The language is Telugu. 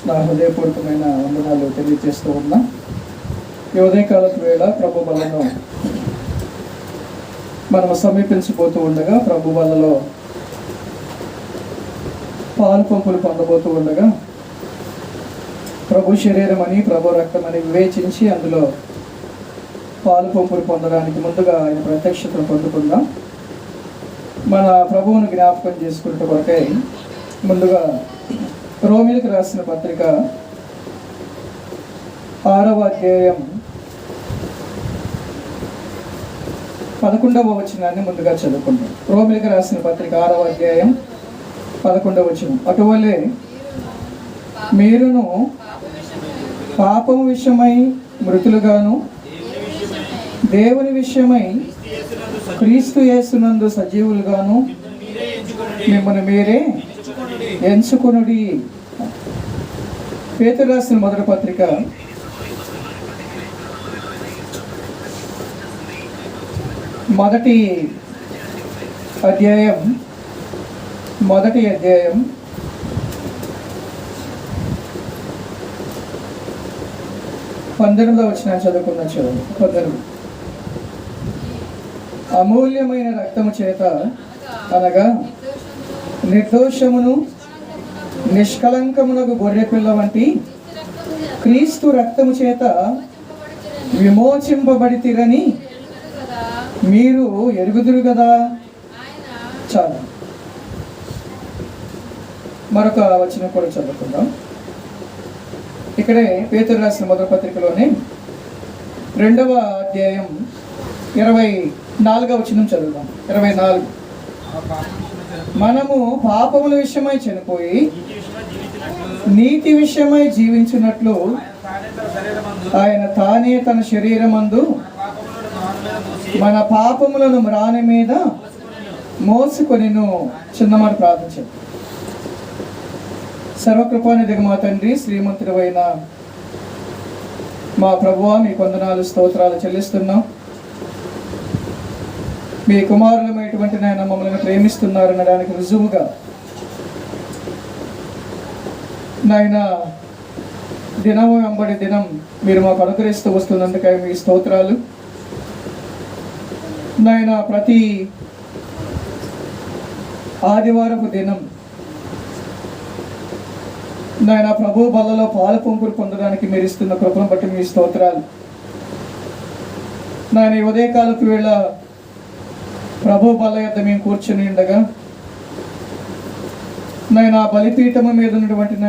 నా హృదయపూర్వకమైన వందనాలు తెలియజేస్తూ ఉన్నా. ఈ ఉదయకాలపు వేళ ప్రభు బలను మనం సమీపించబోతూ ఉండగా, ప్రభు బలలో పాలు పంపులు పొందబోతూ ఉండగా, ప్రభు శరీరం అని ప్రభు రక్తం అని వివేచించి అందులో పాలు పంపులు పొందడానికి ముందుగా ఆయన ప్రత్యక్షతను పొందుకుందాం. మన ప్రభువును జ్ఞాపకం చేసుకునే కొరకై ముందుగా రోమీయులకు రాసిన పత్రిక 6వ అధ్యాయం 11వ వచనాన్ని ముందుగా చదువుకుందాం. రోమీయులకు రాసిన పత్రిక 6వ అధ్యాయం 11వ వచనం. అటువలే మీరును పాపం విషయమై మృతులుగాను, దేవుని విషయమై క్రీస్తు యేసునందు సజీవులుగాను మిమ్మల్ని మీరే ఎంచుకొనుడి. పేతురు రాసిన మొదటి పత్రిక 1వ అధ్యాయం 19వ వచనం చదువుకున్న చదువు. 19. అమూల్యమైన రక్తము చేత అనగా నిర్దోషమును నిష్కలంకమునకు గొర్రెపిల్ల వంటి క్రీస్తు రక్తము చేత విమోచింపబడితిరని మీరు ఎరుగుదురు కదా. చాలు. మరొక వచనం కూడా చదువుకుందాం. ఇక్కడే పేతురు రాసిన మొదటి పత్రికలోనే 2వ అధ్యాయం 24వ వచనం చదువుదాం. 24. మనము పాపముల విషయమై చనిపోయి నీతి విషయమై జీవించినట్లు ఆయన తానే తన శరీరమందు మన పాపములను మ్రాని మీద మోసుకొనిను. చిన్నమాట ప్రార్థించారు. సర్వకృపానిధిగా మా తండ్రి, శ్రీమంతుడైన మా ప్రభువా, మీ వందనాలు స్తోత్రాలు చెల్లిస్తున్నాం. మీ కుమారులమైనటువంటి నాయన మమ్మల్ని ప్రేమిస్తున్నారనడానికి రుజువుగా నాయన దినము వెంబడి దినం మీరు మాకు అనుగ్రహిస్తూ వస్తున్నందుకై మీ స్తోత్రాలు నాయన. ప్రతి ఆదివారపు దినం నాయన ప్రభు బల్లలో పాలు పంపులు పొందడానికి మీరు ఇస్తున్న కృపను బట్టి మీ స్తోత్రాలు నాయన. ఈ ఉదయకాలపు వేళ ప్రభు బల్ల యొద్ద మేము కూర్చొని ఉండగా నాయన బలిపీఠము మీద ఉన్నటువంటి